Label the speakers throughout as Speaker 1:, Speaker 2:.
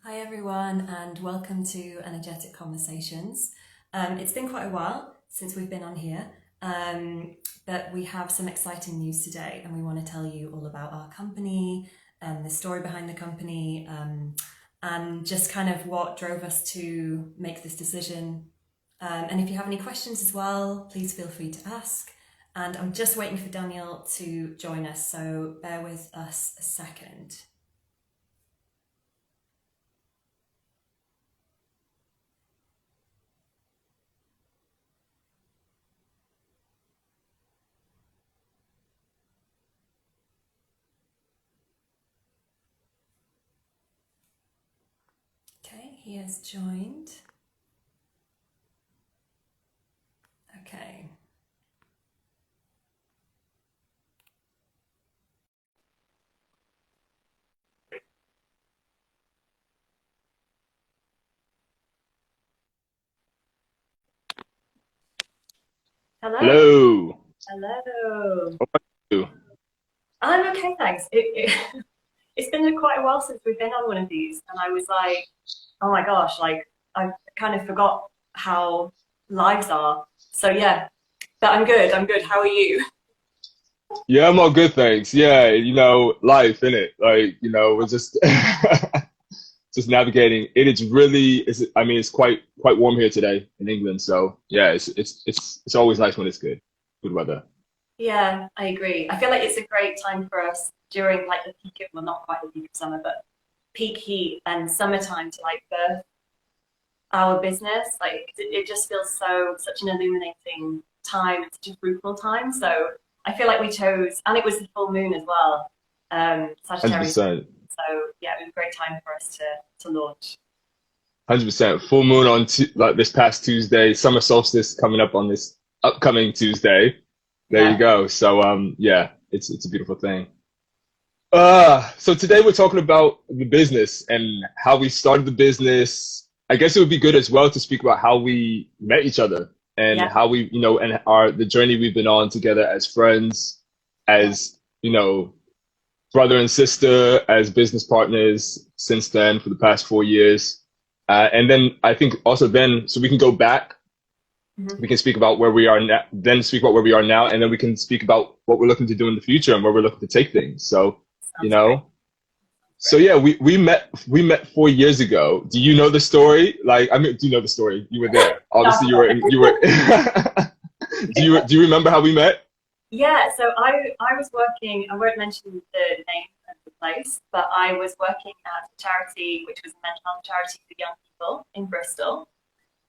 Speaker 1: Hi everyone, and welcome to Energetic Conversations. It's been quite a while since we've been on here, but we have some exciting news today, and we want to tell you all about our company and the story behind the company, and just kind of what drove us to make this decision. And if you have any questions as well, please feel free to ask. And I'm just waiting for Daniel to join us, so bear with us a second. Okay, he has joined. Okay. Hello.
Speaker 2: Hello.
Speaker 1: Hello.
Speaker 2: How are you?
Speaker 1: I'm okay, thanks. It's been quite a while since we've been on one of these, and I was like, oh my gosh, like I kind of forgot how lives are. So yeah, but I'm good. I'm good. How are you?
Speaker 2: Yeah, I'm all good, thanks. Yeah, life, innit? We're just just navigating. It's quite warm here today in England, so yeah, it's always nice when it's good weather.
Speaker 1: Yeah, I agree. I feel like it's a great time for us during like the peak of, well, not quite the peak of summer, but peak heat and summertime to like birth our business. Like it just feels such an illuminating time. It's such a fruitful time. So I feel like we chose, and it was the full moon as well, Sagittarius.
Speaker 2: 100%.
Speaker 1: So yeah, it was a great time for us to launch.
Speaker 2: 100%. Full moon on like this past Tuesday, summer solstice coming up on this upcoming Tuesday. There you
Speaker 1: Yeah,
Speaker 2: go. So yeah, it's a beautiful thing. So today we're talking about the business and how we started the business. I guess it would be good as well to speak about how we met each other and
Speaker 1: yeah,
Speaker 2: how and the journey we've been on together as friends,
Speaker 1: yeah.
Speaker 2: as, brother and sister, as business partners since then for the past 4 years. And then I think also then, so we can go back,
Speaker 1: Mhm.
Speaker 2: we can speak about where we are now, then speak about where we are now, and then we can speak about what we're looking to do in the future and where we're looking to take things. So, you
Speaker 1: Sounds great.
Speaker 2: know, so
Speaker 1: Great.
Speaker 2: yeah, we met 4 years ago. Do you know the story? Like, I mean, do you know the story? You were there. Obviously, you were. Do you remember how we met?
Speaker 1: Yeah, so I was working, I won't mention the name of the place, but I was working at a charity, which was a mental health charity for young people in Bristol.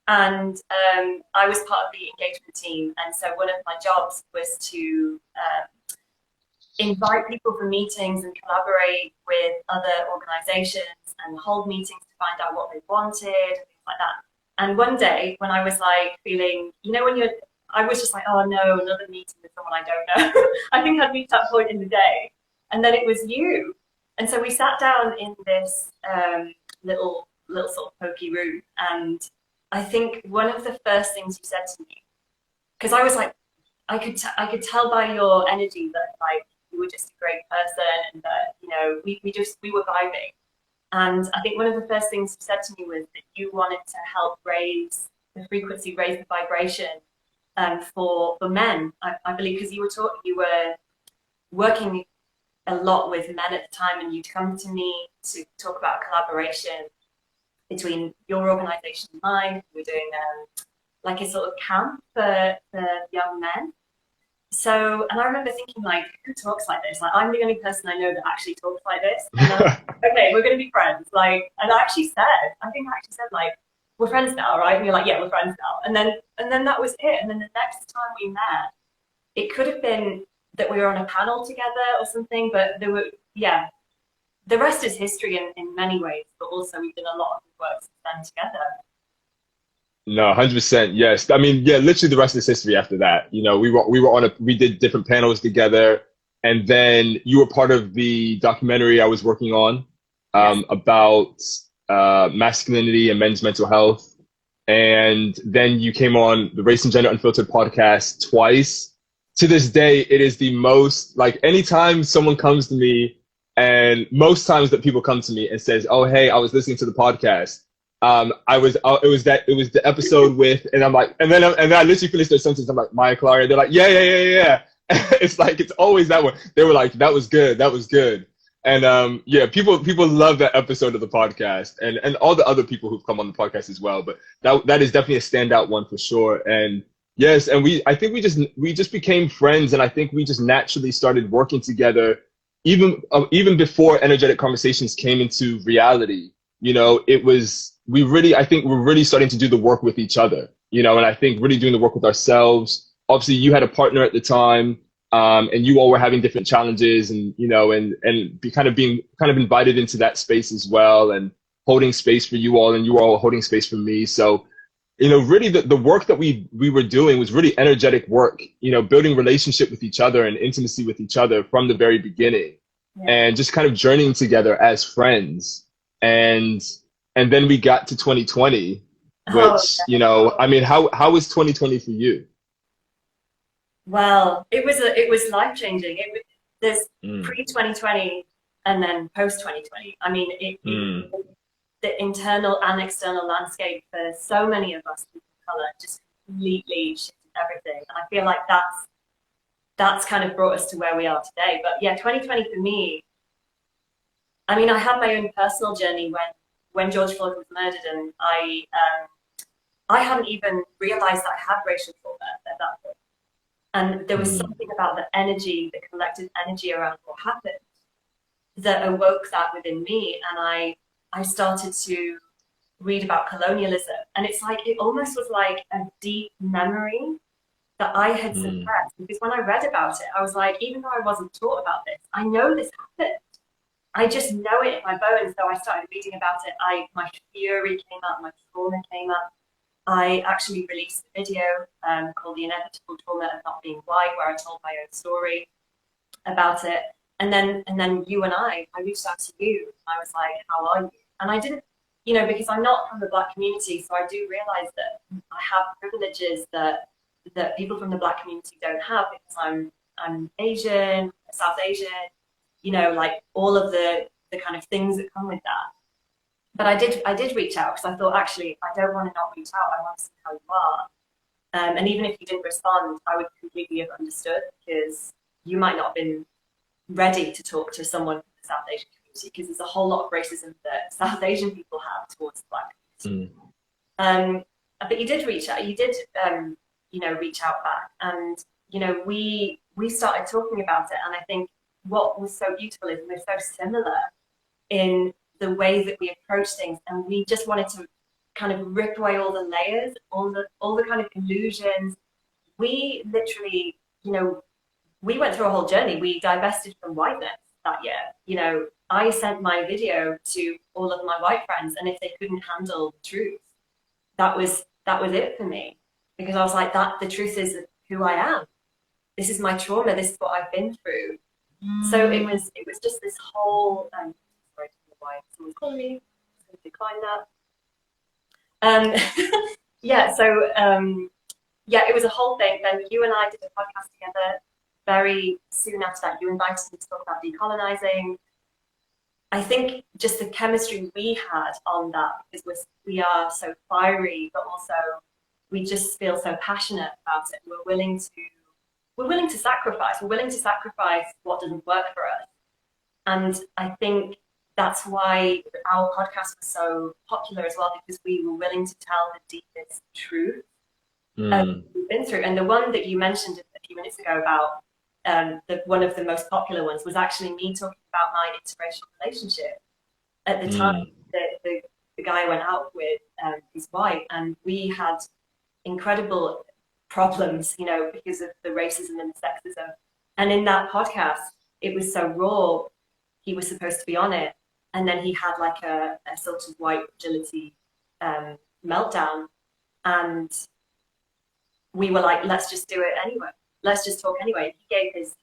Speaker 1: And I was part of the engagement team. And so one of my jobs was to invite people for meetings and collaborate with other organizations and hold meetings to find out what they wanted and things like that. And one day when I was like feeling, when I was just like, oh no, another meeting with someone I don't know. I think I'd reached that point in the day. And then it was you. And so we sat down in this little sort of pokey room. And I think one of the first things you said to me, because I was like, I could tell by your energy that like you were just a great person and that we were vibing. And I think one of the first things you said to me was that you wanted to help raise the frequency, raise the vibration for men. I believe because you were working a lot with men at the time, and you'd come to me to talk about collaboration between your organisation and mine. We were doing like a sort of camp for young men. So, and I remember thinking, like, who talks like this? Like, I'm the only person I know that actually talks like this. And then, okay, we're going to be friends. Like, and I think I actually said, like, we're friends now, right? And you're like, yeah, we're friends now. And then that was it. And then the next time we met, it could have been that we were on a panel together or something, but yeah, the rest is history in many ways, but also we've done a lot of good work since then together.
Speaker 2: No, 100%. Yes. I mean, yeah, literally the rest is history after that. We did different panels together, and then you were part of the documentary I was working on
Speaker 1: Yes.
Speaker 2: about masculinity and men's mental health. And then you came on the Race and Gender Unfiltered podcast twice. To this day, it is the most, like, anytime someone comes to me And most times that people come to me and says, "Oh, hey, I was listening to the podcast. It was the episode with," and I'm like, and then I literally finish their sentence. I'm like, Maya Clara. They're like, yeah, yeah, yeah, yeah, yeah. It's like it's always that one. They were like, that was good, that was good. And yeah, people love that episode of the podcast, and all the other people who've come on the podcast as well. But that is definitely a standout one for sure. And yes, and I think we just became friends, and I think we just naturally started working together, even before energetic conversations came into reality. You know, it was we really I think we're really starting to do the work with each other. You know, and I think really doing the work with ourselves. Obviously, you had a partner at the time, and you all were having different challenges, and you know, and being kind of invited into that space as well, and holding space for you all, and you all holding space for me. So, you know, really the work that we were doing was really energetic work. You know, building relationship with each other and intimacy with each other from the very beginning, and just kind of journeying together as friends. And then we got to 2020, which you know, I mean, how was 2020 for you?
Speaker 1: Well, it was life changing. There's pre 2020 and then post 2020. I mean, the internal and external landscape for so many of us people of color just completely shifted everything. And I feel like that's kind of brought us to where we are today. But yeah, 2020 for me, I mean, I had my own personal journey when George Floyd was murdered, and I hadn't even realized that I had racial trauma at that point. And there was something about the energy, the collective energy around what happened, that awoke that within me. And I started to read about colonialism. And it's like, it almost was like a deep memory that I had suppressed. Because when I read about it, I was like, even though I wasn't taught about this, I know this happened. I just know it in my bones. So I started reading about it. My fury came up, my trauma came up. I actually released a video called The Inevitable Trauma of Not Being White, where I told my own story about it. And then you and I reached out to you. I was like, how are you? And I didn't, you know, because I'm not from the Black community, so I do realize that I have privileges that people from the Black community don't have, because I'm Asian, South Asian, you know, like all of the kind of things that come with that. But I did reach out because I thought, actually, I don't want to not reach out. I want to see how you are. And even if you didn't respond, I would completely have understood, because you might not have been ready to talk to someone from the South Asian community, because there's a whole lot of racism that South Asian people have towards the Black community. But you did reach out. You did, you know, reach out back. And, you know, we started talking about it. And I think what was so beautiful is we're so similar in the way that we approach things, and we just wanted to kind of rip away all the layers, all the kind of illusions. We literally, you know, we went through a whole journey. We divested from whiteness that year. You know, I sent my video to all of my white friends, and if they couldn't handle the truth, that was it for me, because I was like, that the truth is who I am. This is my trauma. This is what I've been through. So it was just this whole. Why someone's calling me, I'm going to decline that. Yeah, so yeah, it was a whole thing. Then you and I did a podcast together. Very soon after that, you invited me to talk about decolonizing. I think just the chemistry we had on that, because we are so fiery, but also we just feel so passionate about it. We're willing to sacrifice. We're willing to sacrifice what doesn't work for us. And I think that's why our podcast was so popular as well, because we were willing to tell the deepest truth we've been through. And the one that you mentioned a few minutes ago about one of the most popular ones was actually me talking about my interracial relationship. At the time, the guy I went out with is white, and we had incredible problems, you know, because of the racism and the sexism. And in that podcast, it was so raw. He was supposed to be on it, and then he had like a sort of white fragility meltdown, and we were like, let's just do it anyway. Let's just talk anyway. He gave his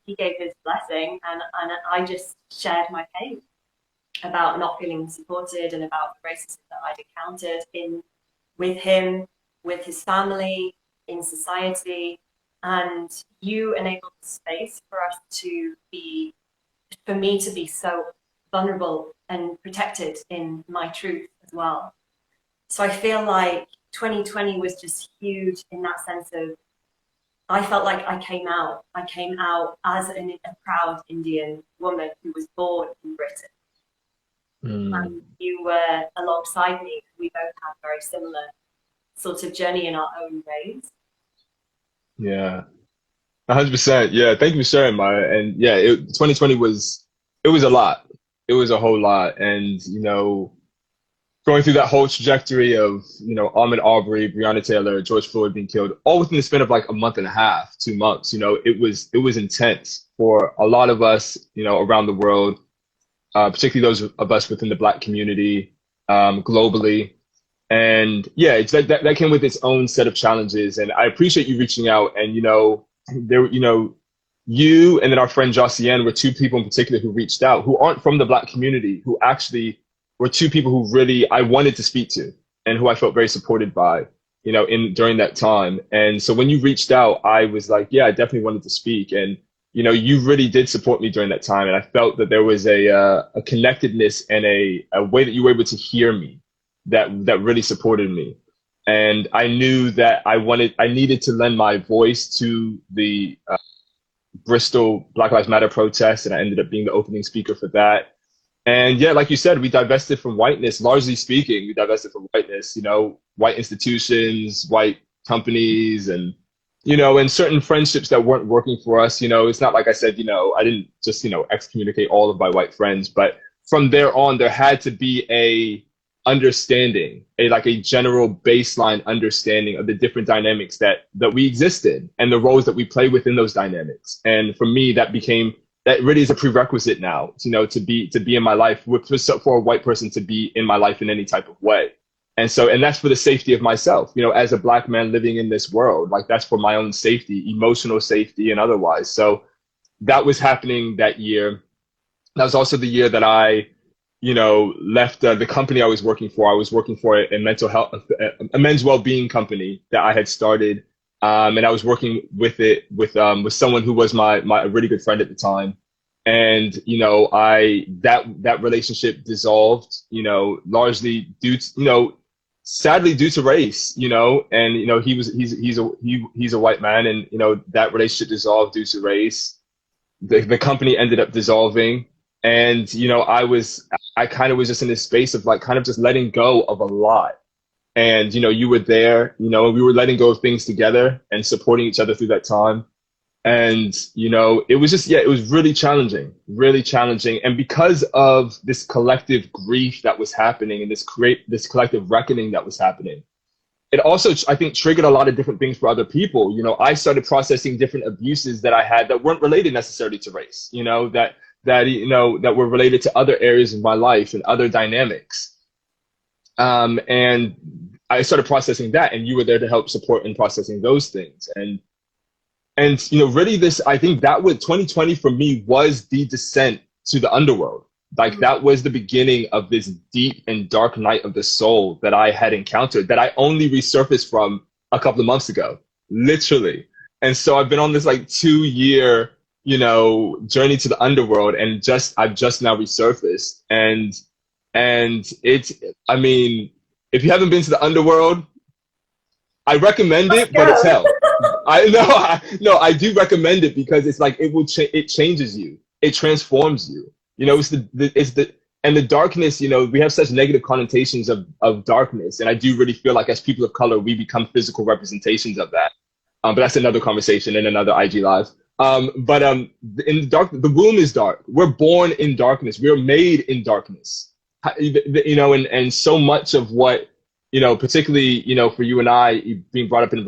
Speaker 1: blessing, and I just shared my pain about not feeling supported and about the racism that I'd encountered with him, with his family, in society. And you enabled the space for me to be so vulnerable and protected in my truth as well. So I feel like 2020 was just huge in that sense of I felt like I came out. I came out as a proud Indian woman who was born in Britain. And you were alongside me. We both had very similar sort of journey in our own ways.
Speaker 2: Yeah, 100%. Yeah, thank you for sharing, Maya. And yeah, 2020 it was a lot. It was a whole lot, and going through that whole trajectory of Ahmaud Arbery, Breonna Taylor, George Floyd being killed, all within the span of like a month and a half, 2 months. It was intense for a lot of us, around the world, particularly those of us within the Black community, globally. And yeah, that came with its own set of challenges. And I appreciate you reaching out. And you and then our friend Josiane were two people in particular who reached out, who aren't from the Black community, who actually were two people who really I wanted to speak to and who I felt very supported by, during that time. And so when you reached out, I was like, yeah, I definitely wanted to speak. And you really did support me during that time. And I felt that there was a connectedness and a way that you were able to hear me that really supported me. And I knew that I needed to lend my voice to the Bristol Black Lives Matter protests. And I ended up being the opening speaker for that. And yeah, like you said, we divested from whiteness, largely speaking, we divested from whiteness, white institutions, white companies, and certain friendships that weren't working for us. It's not like I said, I didn't just, excommunicate all of my white friends, but from there on, there had to be a understanding, a general baseline understanding of the different dynamics that we existed and the roles that we play within those dynamics. And for me, that really is a prerequisite now, to be in my life, for a white person to be in my life in any type of way. And that's for the safety of myself, as a Black man living in this world, like that's for my own safety, emotional safety and otherwise. So that was happening that year. That was also the year that I, left the company I was working for. I was working for a mental health, a men's well-being company that I had started. And I was working with someone who was my really good friend at the time. And, that relationship dissolved, largely sadly due to race, and, he's a white man, and, that relationship dissolved due to race. The company ended up dissolving. And, I kind of was just in this space of like, kind of just letting go of a lot. And, you were there, we were letting go of things together and supporting each other through that time. And, it was just, yeah, it was really challenging. And because of this collective grief that was happening and this collective reckoning that was happening, it also, I think, triggered a lot of different things for other people. I started processing different abuses that I had that weren't related necessarily to race, that were related to other areas of my life and other dynamics. And I started processing that, and you were there to help support in processing those things. And really I think that was 2020 for me was the descent to the underworld. Like that was the beginning of this deep and dark night of the soul that I had encountered that I only resurfaced from a couple of months ago, literally. And so I've been on this like 2-year, journey to the underworld, and I've just now resurfaced. And it's, I mean, if you haven't been to the underworld, I recommend it, but it's hell. I do recommend it because it's like it changes you, it transforms you. It's the darkness. We have such negative connotations of darkness, and I do really feel like as people of color, we become physical representations of that. But that's another conversation in another IG live. But in the dark, the womb is dark. We're born in darkness. We're made in darkness. And so much of what, particularly, for you and I being brought up in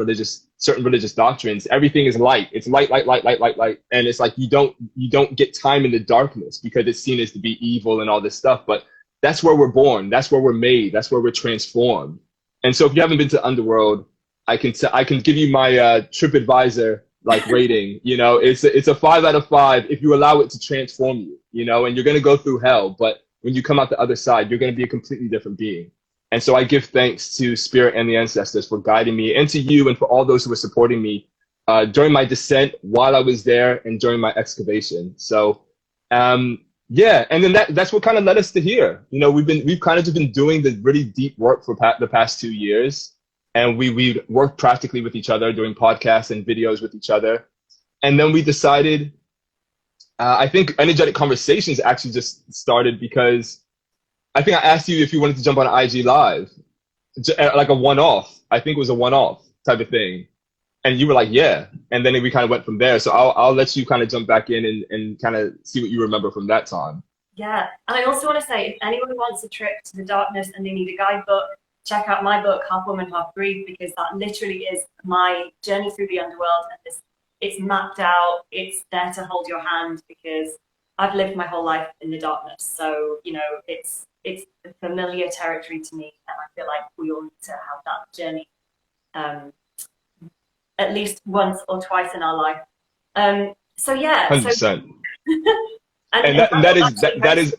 Speaker 2: certain religious doctrines, everything is light. It's light. And it's like, you don't get time in the darkness because it's seen as to be evil and all this stuff. But that's where we're born. That's where we're made. That's where we're transformed. And so if you haven't been to Underworld, I can give you my TripAdvisor rating. It's a 5 out of 5 if you allow it to transform you, and you're going to go through hell, but when you come out the other side, you're going to be a completely different being. And so I give thanks to Spirit and the ancestors for guiding me, and to you and for all those who were supporting me during my descent, while I was there, and during my excavation. So yeah, and then that's what kind of led us to here. You know, we've kind of just been doing the really deep work for the past 2 years, and we worked practically with each other, doing podcasts and videos with each other, and then we decided. I think energetic conversations actually just started because I think I asked you if you wanted to jump on IG Live, like a one-off. I think it was a one-off type of thing, and you were like, "Yeah," and then we kind of went from there. So I'll let you kind of jump back in and kind of see what you remember from that time.
Speaker 1: Yeah. And I also want to say, if anyone wants a trip to the darkness and they need a guidebook, check out my book, Half Woman, Half Grief, because that literally is my journey through the underworld. And it's mapped out. It's there to hold your hand because I've lived my whole life in the darkness. So, you know, it's familiar territory to me. And I feel like we all need to have that journey um, at least once or twice in our life. So yeah, so
Speaker 2: 100%.
Speaker 1: and,
Speaker 2: And
Speaker 1: and
Speaker 2: that is
Speaker 1: actually
Speaker 2: that is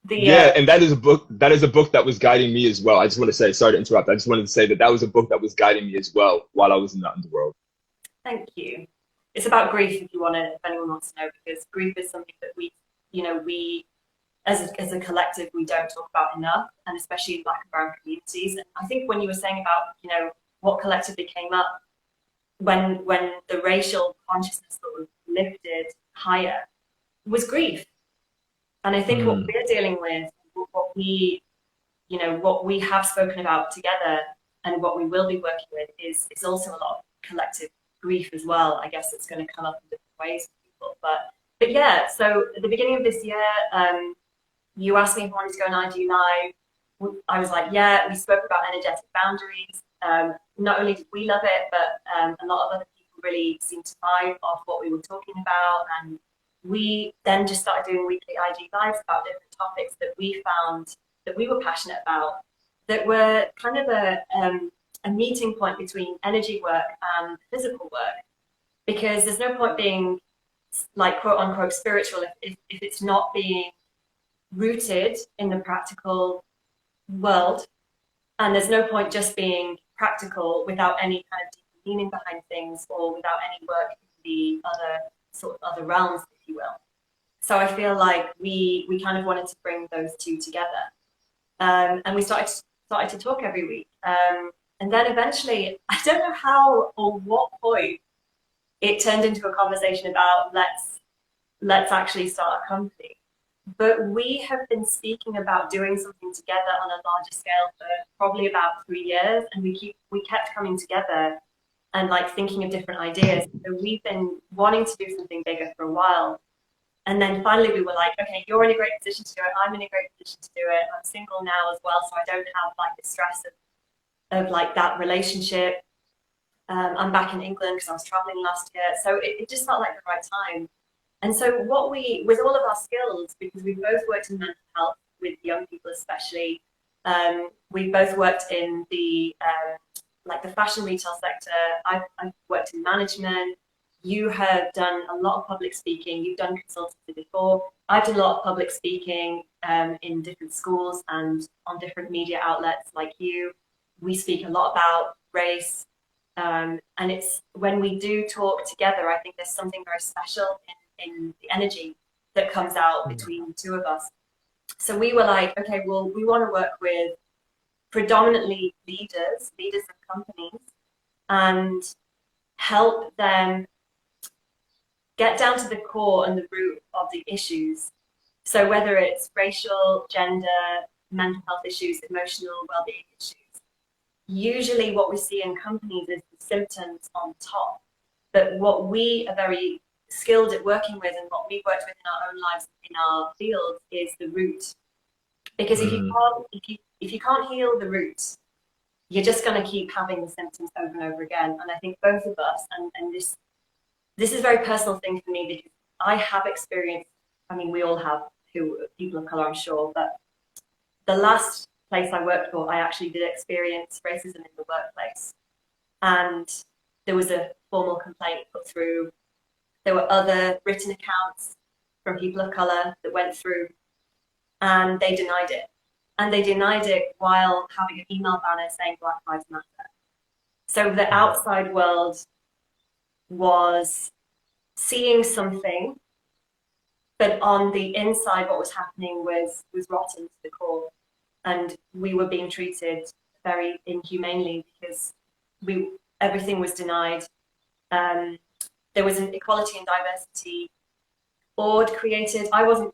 Speaker 1: the
Speaker 2: yeah, and that is a book. That is a book that was guiding me as well. I just want to say, sorry to interrupt. I just wanted to say that was a book that was guiding me as well while I was in the underworld.
Speaker 1: thank you. It's about grief if you want to, if anyone wants to know, because grief is something that we as a collective we don't talk about enough, and especially in Black and Brown communities. And I think when you were saying about what collectively came up when the racial consciousness sort of lifted higher was grief. And I think what
Speaker 2: Mm,
Speaker 1: we're dealing with, what we have spoken about together and what we will be working with is also a lot of collective grief as well. I guess it's going to come up in different ways for people. But yeah, so at the beginning of this year, you asked me if I wanted to go on IG Live. I was like, yeah, we spoke about energetic boundaries. Not only did we love it, but a lot of other people really seemed to vibe off what we were talking about. And we then just started doing weekly IG Lives about different topics that we found that we were passionate about, that were kind of a meeting point between energy work and physical work. Because there's no point being like quote unquote spiritual if it's not being rooted in the practical world. And there's no point just being practical without any kind of deep meaning behind things or without any work in the other sort of other realms, if you will. So I feel like we kind of wanted to bring those two together, and we started to talk every week, and then eventually, I don't know how or what point it turned into a conversation about let's actually start a company. But we have been speaking about doing something together on a larger scale for probably about 3 years, and we kept coming together and like thinking of different ideas. So we've been wanting to do something bigger for a while. And then finally we were like, okay, you're in a great position to do it. I'm in a great position to do it. I'm single now as well, so I don't have like the stress of like that relationship. I'm back in England because I was traveling last year. So it just felt like the right time. And so with all of our skills, because we've both worked in mental health with young people especially, we both worked in the like the fashion retail sector. I've worked in management. You have done a lot of public speaking. You've done consultancy before. I've done a lot of public speaking in different schools and on different media outlets like you. We speak a lot about race. And it's when we do talk together, I think there's something very special in the energy that comes out between the two of us. So we were like, okay, well, we want to work with predominantly leaders of companies, and help them get down to the core and the root of the issues. So whether it's racial, gender, mental health issues, emotional well-being issues, usually what we see in companies is the symptoms on top. But what we are very skilled at working with and what we've worked with in our own lives, in our fields, is the root. Because
Speaker 2: mm,
Speaker 1: if you can't heal the roots, you're just going to keep having the symptoms over and over again. And I think both of us, and this is a very personal thing for me because I have experienced, I mean, we all have, who people of color, I'm sure, but the last place I worked for, I actually did experience racism in the workplace. And there was a formal complaint put through. There were other written accounts from people of color that went through, and they denied it. And they denied it while having an email banner saying Black Lives Matter. So the outside world was seeing something But on the inside, what was happening was rotten to the core, and we were being treated very inhumanely because everything was denied. There was an equality and diversity board created. I wasn't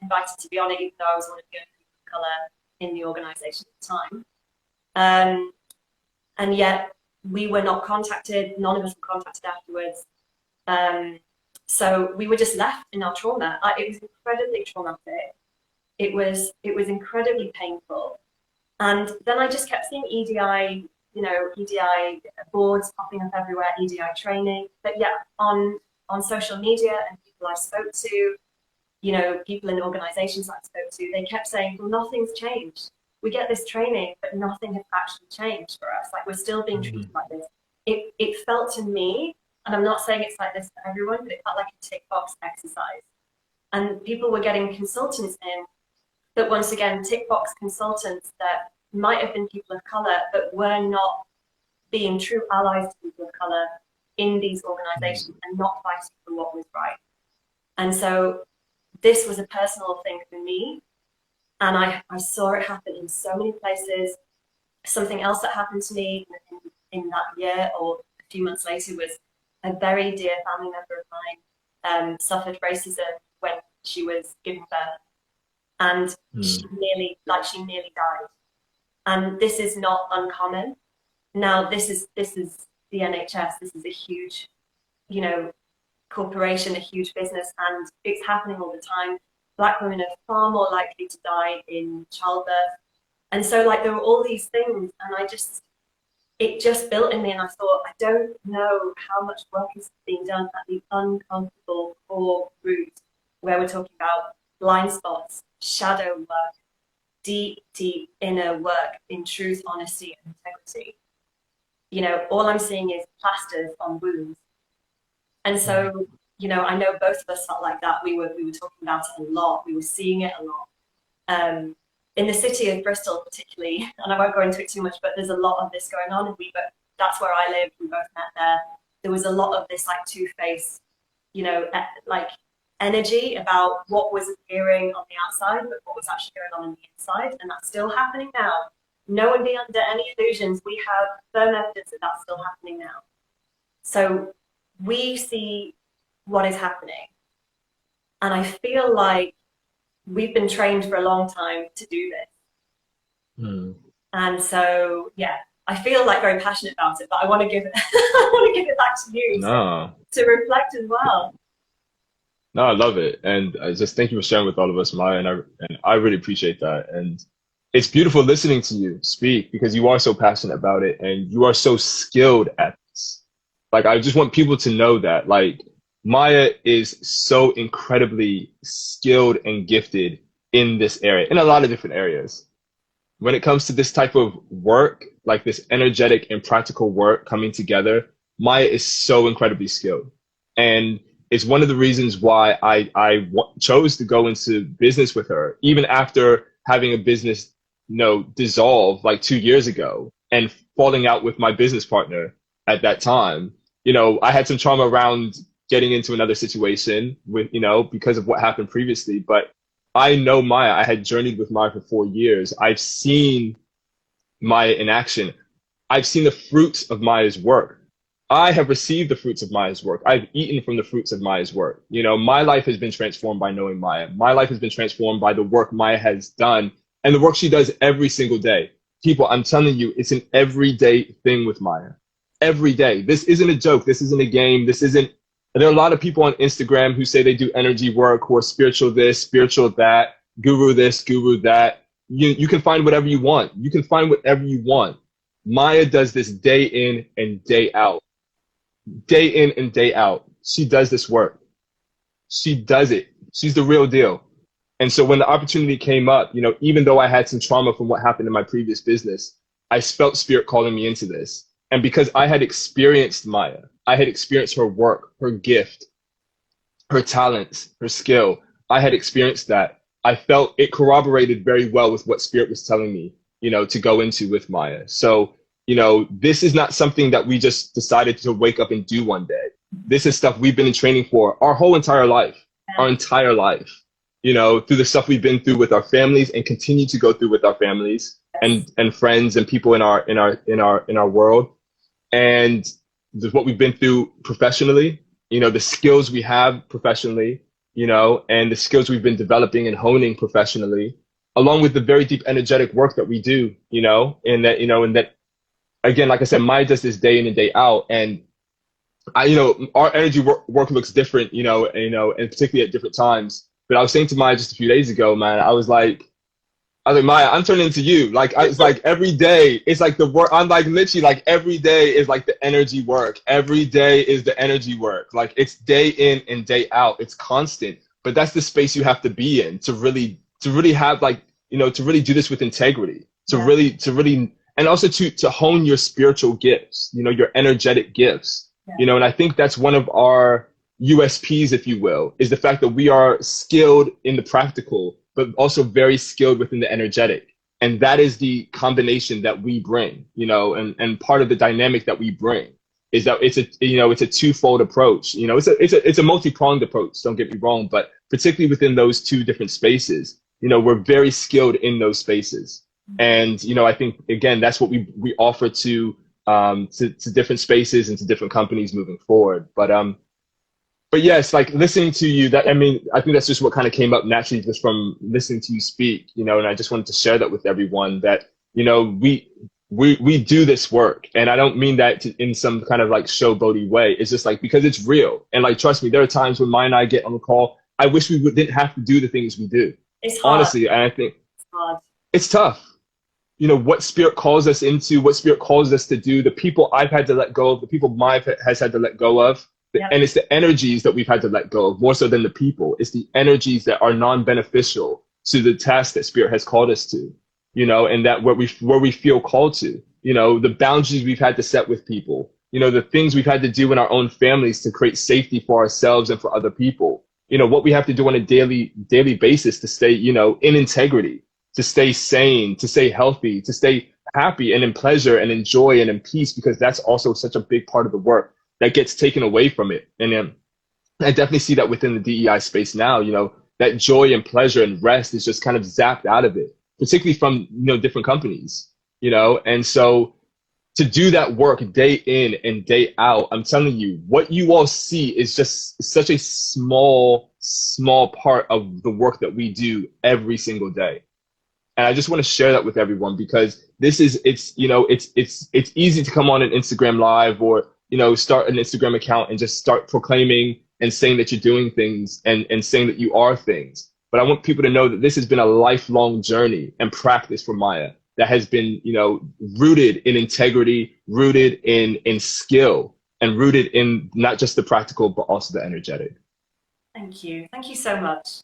Speaker 1: invited to be on it, even though I was one of the only people of color in the organization at the time. And yet we were not contacted. None of us were contacted afterwards. So we were just left in our trauma. It was incredibly traumatic. It was incredibly painful. And then I just kept seeing EDI, EDI boards popping up everywhere, EDI training. But yeah, on social media and people I spoke to, people in organizations I spoke to, they kept saying, well, nothing's changed. We get this training, but nothing has actually changed for us. Like, we're still being treated like this. It felt to me, and I'm not saying it's like this for everyone, but it felt like a tick box exercise. And people were getting consultants in, but once again, tick box consultants that might have been people of color, but were not being true allies to people of color in these organizations and not fighting for what was right. And so this was a personal thing for me. And I saw it happen in so many places. Something else that happened to me in that year or a few months later was a very dear family member of mine suffered racism when she was giving birth. And she nearly died. And this is not uncommon. Now, this is the NHS. This is a huge, corporation, a huge business, and it's happening all the time. Black women are far more likely to die in childbirth. And so, there were all these things, and it just built in me, and I thought, I don't know how much work is being done at the uncomfortable core root, where we're talking about blind spots, shadow work, deep inner work in truth, honesty, and integrity. All I'm seeing is plasters on wounds. And so, I know both of us felt like that. We were talking about it a lot. We were seeing it a lot. In the city of Bristol, particularly, and I won't go into it too much, but there's a lot of this going on. That's where I lived. We both met there. There was a lot of this two-faced, energy about what was appearing on the outside, but what was actually going on the inside. And that's still happening now. No one be under any illusions. We have firm evidence that that's still happening now. So we see what is happening. And I feel like we've been trained for a long time to do this. And so, yeah, I feel very passionate about it, but I want to give it, back to you to reflect as well.
Speaker 2: No, I love it. And I just thank you for sharing with all of us, Maya. And I really appreciate that. And it's beautiful listening to you speak because you are so passionate about it and you are so skilled at this. I just want people to know that, Maya is so incredibly skilled and gifted in this area, in a lot of different areas. When it comes to this type of work, this energetic and practical work coming together, Maya is so incredibly skilled. And it's one of the reasons why I chose to go into business with her, even after having a business, dissolve 2 years ago and falling out with my business partner at that time. I had some trauma around getting into another situation with, because of what happened previously. But I know Maya. I had journeyed with Maya for 4 years. I've seen Maya in action. I've seen the fruits of Maya's work. I have received the fruits of Maya's work. I've eaten from the fruits of Maya's work. My life has been transformed by knowing Maya. My life has been transformed by the work Maya has done and the work she does every single day. People, I'm telling you, it's an everyday thing with Maya. Every day. This isn't a joke. This isn't a game. There are a lot of people on Instagram who say they do energy work, who are spiritual this, spiritual that, guru this, guru that. You can find whatever you want. You can find whatever you want. Maya does this day in and day out. Day in and day out. She does this work. She does it. She's the real deal. And so when the opportunity came up, even though I had some trauma from what happened in my previous business, I felt spirit calling me into this. And because I had experienced Maya, I had experienced her work, her gift, her talents, her skill. I had experienced that. I felt it corroborated very well with what spirit was telling me, to go into with Maya. So, this is not something that we just decided to wake up and do one day. This is stuff we've been in training for our whole entire life. our entire life, you know, through the stuff we've been through with our families and continue to go through with our families
Speaker 1: Yes.
Speaker 2: and friends and people in our world. And what we've been through professionally, you know, the skills we have professionally, you know, and the skills we've been developing and honing professionally, along with the very deep energetic work that we do, you know, and that again, like I said, Maya does this day in and day out. And you know, our energy work looks different, and particularly at different times. But I was saying to Maya just a few days ago, man, I was like, Maya, I'm turning into you. Like, it's like every day, it's like the work. I'm like literally like every day is like the energy work. Every day is the energy work. Like it's day in and day out. It's constant. But that's the space you have to be in to really have like, to really do this with integrity,
Speaker 1: Yeah.
Speaker 2: to really, and also to hone your spiritual gifts, your energetic gifts,
Speaker 1: Yeah.
Speaker 2: and I think that's one of our USPs, if you will, is the fact that we are skilled in the practical but also very skilled within the energetic. And that is the combination that we bring, and part of the dynamic that we bring is that it's a twofold approach. It's a multi-pronged approach, don't get me wrong, but particularly within those two different spaces, we're very skilled in those spaces. And, I think, again, that's what we offer to different spaces and to different companies moving forward. But yes, like listening to you, I think that's just what kind of came up naturally just from listening to you speak, and I just wanted to share that with everyone that, we do this work. And I don't mean that in some kind of like showboaty way. It's just like, because it's real. And like, trust me, there are times when Maya and I get on the call, I wish didn't have to do the things we do.
Speaker 1: It's hard.
Speaker 2: Honestly, and I think
Speaker 1: It's hard.
Speaker 2: it's tough. What spirit calls us into, what spirit calls us to do, the people I've had to let go of, the people Maya has had to let go of.
Speaker 1: Yep.
Speaker 2: And it's the energies that we've had to let go of more so than the people. It's the energies that are non-beneficial to the task that spirit has called us to, and that where we feel called to, the boundaries we've had to set with people, the things we've had to do in our own families to create safety for ourselves and for other people, what we have to do on a daily basis to stay, in integrity, to stay sane, to stay healthy, to stay happy and in pleasure and in joy and in peace, because that's also such a big part of the work that gets taken away from it. And I definitely see that within the DEI space now, that joy and pleasure and rest is just kind of zapped out of it, particularly from, different companies, and so to do that work day in and day out, I'm telling you, what you all see is just such a small part of the work that we do every single day. And I just want to share that with everyone, because it's easy to come on an Instagram live or, start an Instagram account and just start proclaiming and saying that you're doing things and saying that you are things. But I want people to know that this has been a lifelong journey and practice for Maya that has been, rooted in integrity, rooted in skill, and rooted in not just the practical, but also the energetic.
Speaker 1: Thank you. Thank you so much.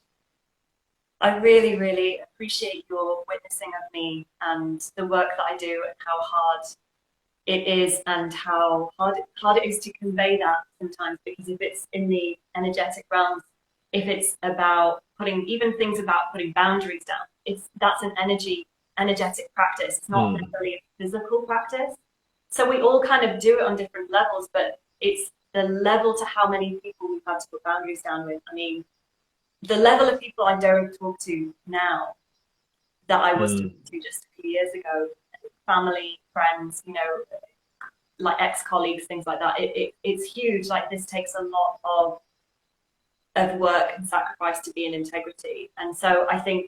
Speaker 1: I really, really appreciate your witnessing of me and the work that I do and how hard it is and how hard it is to convey that sometimes, because if it's in the energetic realms, if it's about putting boundaries down, that's an energetic practice. It's not necessarily a physical practice. So we all kind of do it on different levels, but it's the level to how many people we've had to put boundaries down with. I mean, the level of people I don't talk to now that I was talking to just a few years ago, family, friends, like ex-colleagues, things like that. It's huge. Like, this takes a lot of work and sacrifice to be in integrity. And so I think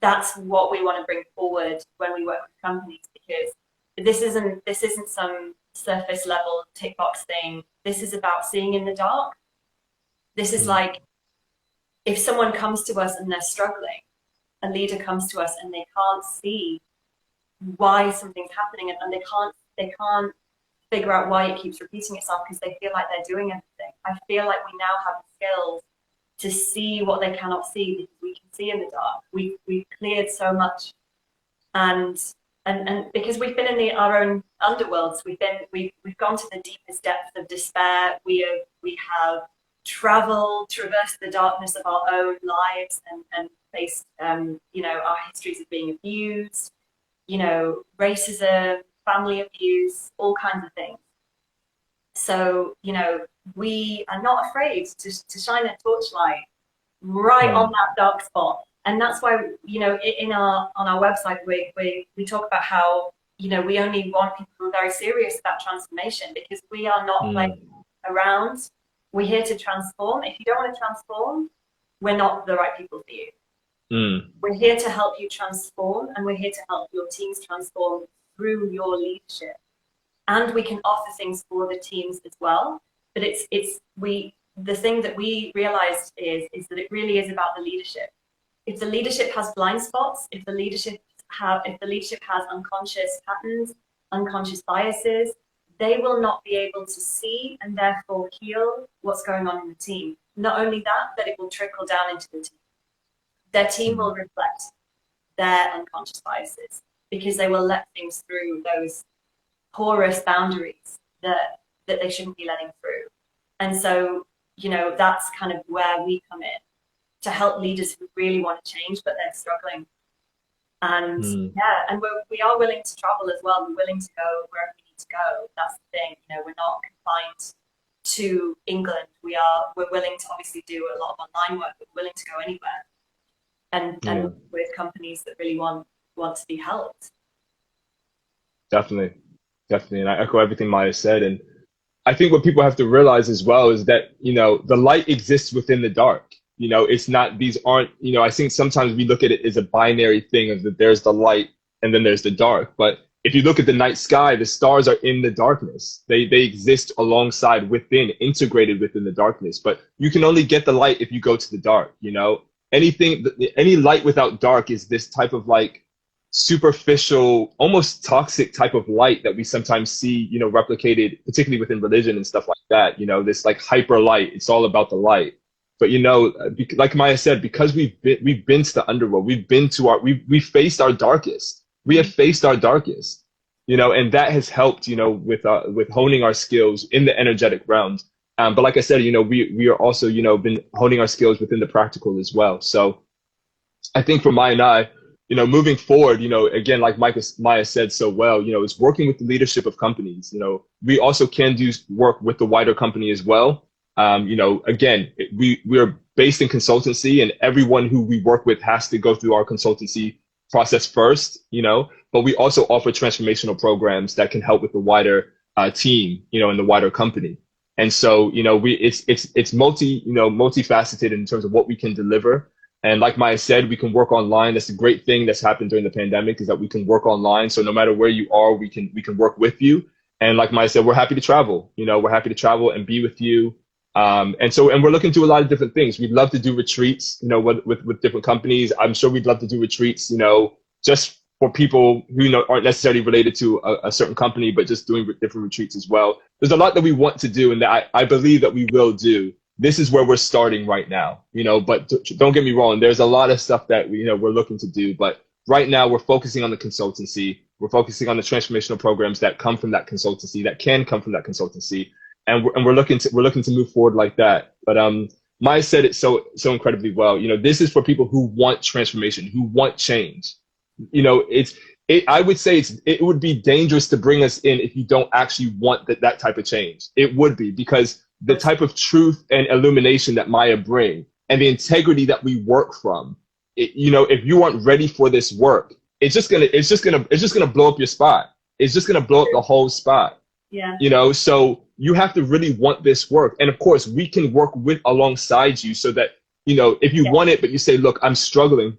Speaker 1: that's what we want to bring forward when we work with companies, because this isn't some surface level tick box thing. This is about seeing in the dark. This is like, if someone comes to us and they're struggling, a leader comes to us and they can't see why something's happening, and they can't figure out why it keeps repeating itself, because they feel like they're doing everything. I feel like we now have the skills to see what they cannot see, because we can see in the dark. We've cleared so much, and because we've been in our own underworlds, we've gone to the deepest depths of despair. We have traversed the darkness of our own lives and faced our histories of being abused, racism, family abuse, all kinds of things. So we are not afraid to shine a torchlight right on
Speaker 2: Mm,
Speaker 1: that dark spot. And that's why, you know, in our on our website we talk about how, you know, we only want people who are very serious about transformation, because we are not playing
Speaker 2: mm,
Speaker 1: around. We're here to transform. If you don't want to transform, we're not the right people for you.
Speaker 2: mm,
Speaker 1: We're here to help you transform, and we're here to help your teams transform through your leadership. And we can offer things for the teams as well. But it's we the thing that we realized is that it really is about the leadership. If the leadership has blind spots, if the leadership has unconscious patterns, unconscious biases, they will not be able to see and therefore heal what's going on in the team. Not only that, but it will trickle down into the team. Their team
Speaker 2: mm.
Speaker 1: will reflect their unconscious biases, because they will let things through those porous boundaries that they shouldn't be letting through. And so, you know, that's kind of where we come in, to help leaders who really want to change, but they're struggling. And
Speaker 2: Mm.
Speaker 1: yeah, and we are willing to travel as well. We're willing to go wherever we need to go. That's the thing. You know, we're not confined to England. We're willing to obviously do a lot of online work, but we're willing to go anywhere, and
Speaker 2: Yeah,
Speaker 1: with companies that really want to be helped.
Speaker 2: definitely. Definitely. And I echo everything Maya said. And I think what people have to realize as well is that, you know, the light exists within the dark. You know, it's not, these aren't, you know, I think sometimes we look at it as a binary thing of that there's the light and then there's the dark. But if you look at the night sky, the stars are in the darkness. They exist alongside, within, integrated within the darkness. But you can only get the light if you go to the dark, you know? Any light without dark is this type of like superficial, almost toxic type of light that we sometimes see, you know, replicated, particularly within religion and stuff like that. You know, this like hyper light. It's all about the light. But you know, like Maya said, because we've been to the underworld, we faced our darkest. We have faced our darkest. You know, and that has helped. You know, with honing our skills in the energetic realms. But like I said, you know, we are also, you know, been honing our skills within the practical as well. So I think for Maya and I, you know, moving forward, you know, again, like Maya said so well, you know, is working with the leadership of companies. You know, we also can do work with the wider company as well. You know, again, we're based in consultancy, and everyone who we work with has to go through our consultancy process first, you know, but we also offer transformational programs that can help with the wider team, you know, and the wider company. And so, you know, it's multifaceted in terms of what we can deliver. And like Maya said, we can work online. That's a great thing that's happened during the pandemic, is that we can work online. So no matter where you are, we can work with you. And like Maya said, we're happy to travel. You know, we're happy to travel and be with you. And we're looking to a lot of different things. We'd love to do retreats, you know, with different companies. I'm sure we'd love to do retreats, you know, just for people who, you know, aren't necessarily related to a certain company, but just doing different retreats as well. There's a lot that we want to do, and that I believe that we will do. This is where we're starting right now, you know, but don't get me wrong. There's a lot of stuff that you know, we're looking to do, but right now we're focusing on the consultancy. We're focusing on the transformational programs that come from that consultancy, that can come from that consultancy. And we're looking to move forward like that. But Maya said it so incredibly well. You know, this is for people who want transformation, who want change. You know, I would say it would be dangerous to bring us in if you don't actually want that type of change. It would be, because the type of truth and illumination that Maya bring, and the integrity that we work from, you know, if you aren't ready for this work, it's just gonna blow up your spot. It's just gonna blow up the whole spot.
Speaker 1: Yeah.
Speaker 2: You know, so you have to really want this work. And of course, we can work with alongside you, so that, you know, if you
Speaker 1: Yeah.
Speaker 2: want it, but you say, look, I'm struggling,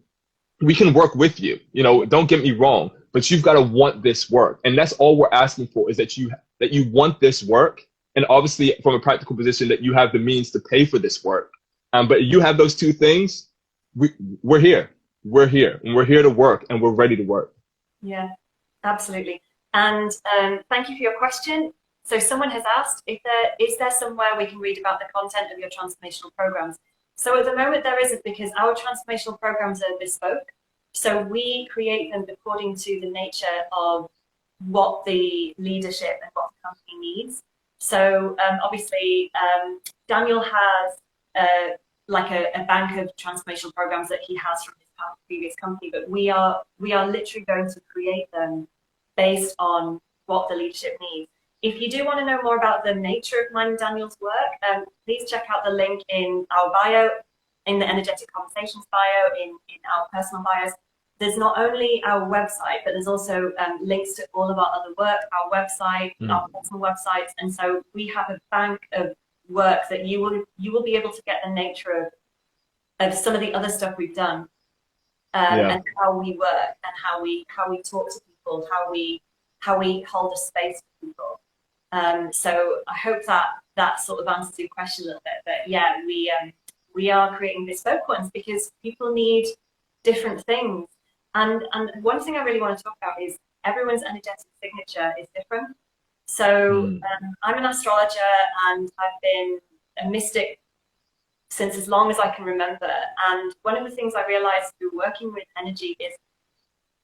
Speaker 2: we can work with you. You know, don't get me wrong, but you've got to want this work. And that's all we're asking for, is that you want this work. And obviously, from a practical position, that you have the means to pay for this work. But you have those two things, we're here. We're here, and we're here to work, and we're ready to work.
Speaker 1: Yeah, absolutely. And thank you for your question. So someone has asked, if is there somewhere we can read about the content of your transformational programs? So at the moment there isn't, because our transformational programs are bespoke. So we create them according to the nature of what the leadership and what the company needs. So obviously Daniel has like a bank of transformational programs that he has from his previous company, but we are literally going to create them based on what the leadership needs. If you do want to know more about the nature of mine and Daniel's work, please check out the link in our bio. in the Energetic Conversations bio, in our personal bios, there's not only our website, but there's also links to all of our other work, our website, our personal websites. And so we have a bank of work that you will be able to get the nature of some of the other stuff we've done, and how we work and how we talk to people, how we hold a space for people. So I hope that sort of answers your question a little bit. But yeah, we are creating bespoke ones because people need different things. And one thing I really want to talk about is everyone's energetic signature is different. So I'm an astrologer and I've been a mystic since as long as I can remember. And one of the things I realized through working with energy is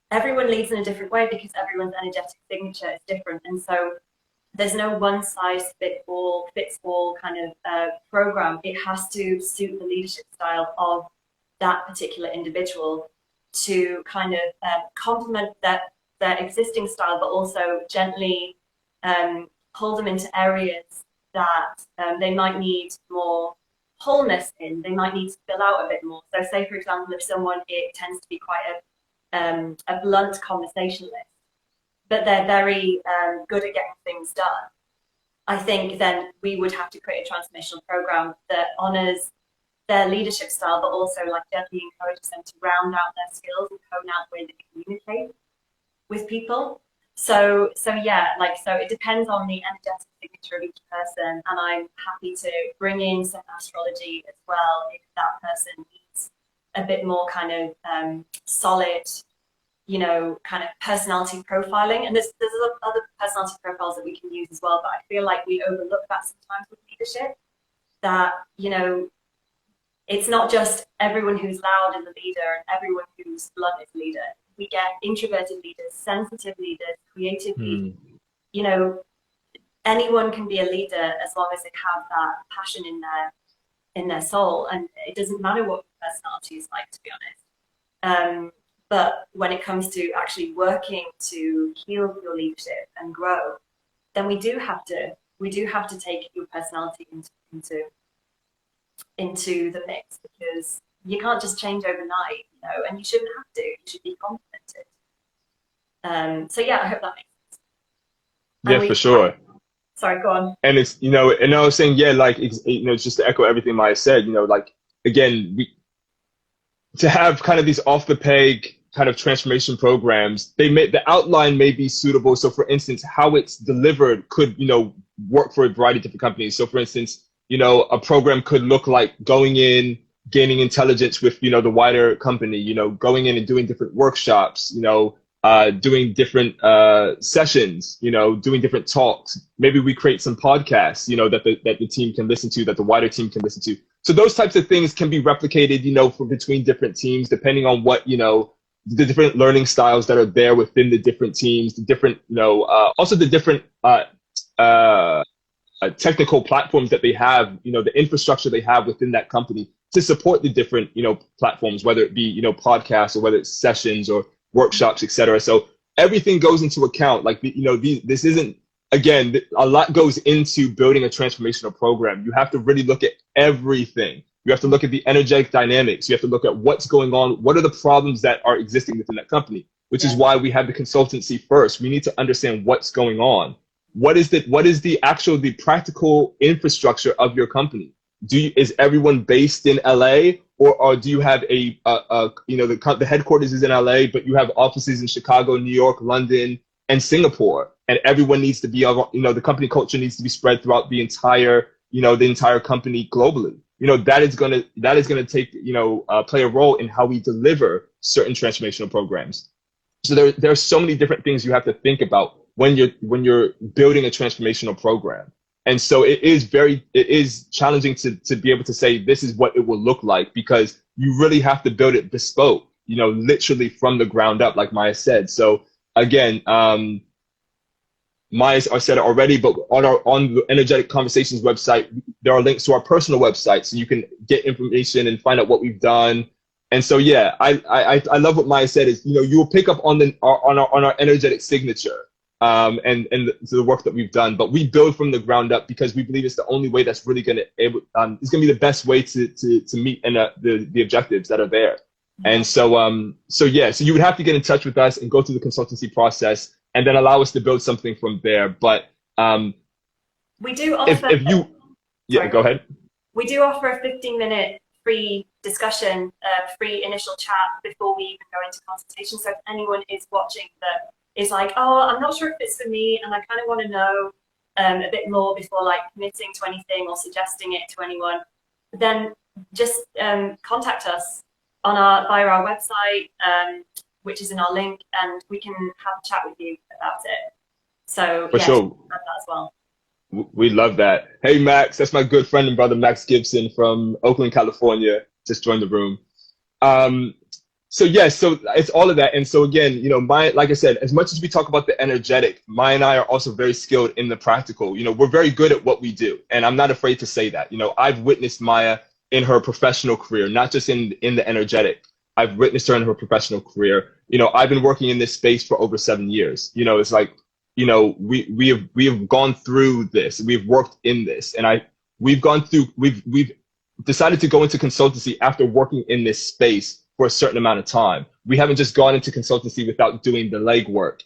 Speaker 1: everyone leads in a different way because everyone's energetic signature is different. And so there's no one size fits all kind of program. It has to suit the leadership style of that particular individual to kind of complement their existing style, but also gently pull them into areas that they might need more wholeness in. They might need to fill out a bit more. So say, for example, if someone, it tends to be quite a blunt conversationalist, but they're very good at getting things done, I think then we would have to create a transformational program that honors their leadership style, but also like gently encourages them to round out their skills and hone out the way they communicate with people. So yeah, so it depends on the energetic signature of each person, and I'm happy to bring in some astrology as well if that person needs a bit more kind of solid, kind of personality profiling. And there's other personality profiles that we can use as well, but I feel like we overlook that sometimes with leadership, that, it's not just everyone who's loud is a leader and everyone who's blunt is a leader. We get introverted leaders, sensitive leaders, creative leaders. Anyone can be a leader as long as they have that passion in their soul, and it doesn't matter what your personality is like, to be honest. But when it comes to actually working to heal your leadership and grow, then we do have to take your personality into the mix, because you can't just change overnight, and you shouldn't have to. You should be complimented. So yeah, I hope that makes sense.
Speaker 2: Yeah, for sure.
Speaker 1: Sorry, go on.
Speaker 2: And it's, and I was saying, just to echo everything Maya said, again, to have kind of these off the peg kind of transformation programs, the outline may be suitable. So for instance, how it's delivered could, work for a variety of different companies. So for instance, a program could look like going in, gaining intelligence with, the wider company, going in and doing different workshops, doing different sessions, doing different talks. Maybe we create some podcasts, that the team can listen to, that the wider team can listen to. So those types of things can be replicated, for between different teams, depending on what, the different learning styles that are there within the different teams, the different, also the different technical platforms that they have, the infrastructure they have within that company to support the different, platforms, whether it be, podcasts or whether it's sessions or workshops, etc. So everything goes into account. This isn't, again, a lot goes into building a transformational program. You have to really look at everything. You have to look at the energetic dynamics. You have to look at what's going on. What are the problems that are existing within that company, which is why we have the consultancy first. We need to understand what's going on. What is the practical infrastructure of your company? Is everyone based in LA, or do you have the headquarters is in LA, but you have offices in Chicago, New York, London, and Singapore, and everyone needs to be, the company culture needs to be spread throughout the entire company globally. That is gonna take, play a role in how we deliver certain transformational programs. So there are so many different things you have to think about when you're building a transformational program. And so it is challenging to be able to say this is what it will look like, because you really have to build it bespoke, literally from the ground up, like Maya said. So again, Maya said it already, but on the Energetic Conversations website, there are links to our personal website, so you can get information and find out what we've done. And so yeah, I love what Maya said is, you will pick up on our energetic signature. and the work that we've done. But we build from the ground up because we believe it's the only way that's really going to it's going to be the best way to meet the objectives that are there. And so you would have to get in touch with us and go through the consultancy process and then allow us to build something from there. But
Speaker 1: we do offer,
Speaker 2: go ahead.
Speaker 1: We do offer a 15-minute free discussion, free initial chat before we even go into consultation. So if anyone is watching that is like, oh, I'm not sure if it's for me, and I kind of want to know a bit more before like committing to anything or suggesting it to anyone, then just contact us via our website, which is in our link, and we can have a chat with you about it. So
Speaker 2: for sure,
Speaker 1: that as well.
Speaker 2: We love that. Hey Max, that's my good friend and brother Max Gibson from Oakland, California. Just joined the room. So it's all of that. And so again, like I said, as much as we talk about the energetic, Maya and I are also very skilled in the practical. We're very good at what we do, and I'm not afraid to say that. I've witnessed Maya in her professional career, not just in the energetic. I've witnessed her in her professional career. I've been working in this space for over 7 years. It's like, we have gone through this. We've worked in this, and we've decided to go into consultancy after working in this space for a certain amount of time. We haven't just gone into consultancy without doing the legwork,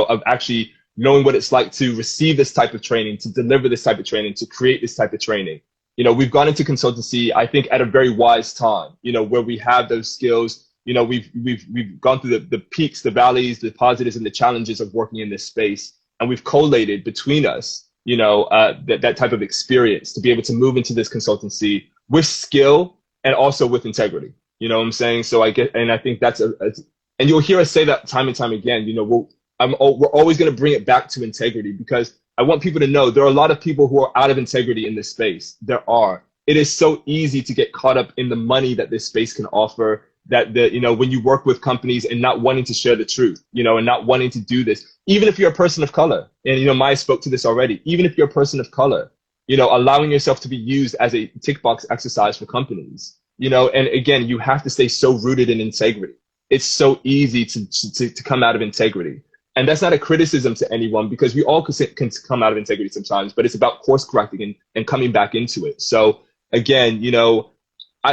Speaker 2: of actually knowing what it's like to receive this type of training, to deliver this type of training, to create this type of training. We've gone into consultancy, I think, at a very wise time, where we have those skills. We've gone through the peaks, the valleys, the positives, and the challenges of working in this space. And we've collated between us, that type of experience to be able to move into this consultancy with skill and also with integrity. You know what I'm saying? So I think that's and you'll hear us say that time and time again. We're always going to bring it back to integrity, because I want people to know there are a lot of people who are out of integrity in this space. There are. It is so easy to get caught up in the money that this space can offer. That when you work with companies and not wanting to share the truth, and not wanting to do this, even if you're a person of color, and Maya spoke to this already. Even if you're a person of color, allowing yourself to be used as a tick box exercise for companies. And again, you have to stay so rooted in integrity. It's so easy to come out of integrity. And that's not a criticism to anyone, because we all can come out of integrity sometimes, but it's about course correcting and coming back into it. So again,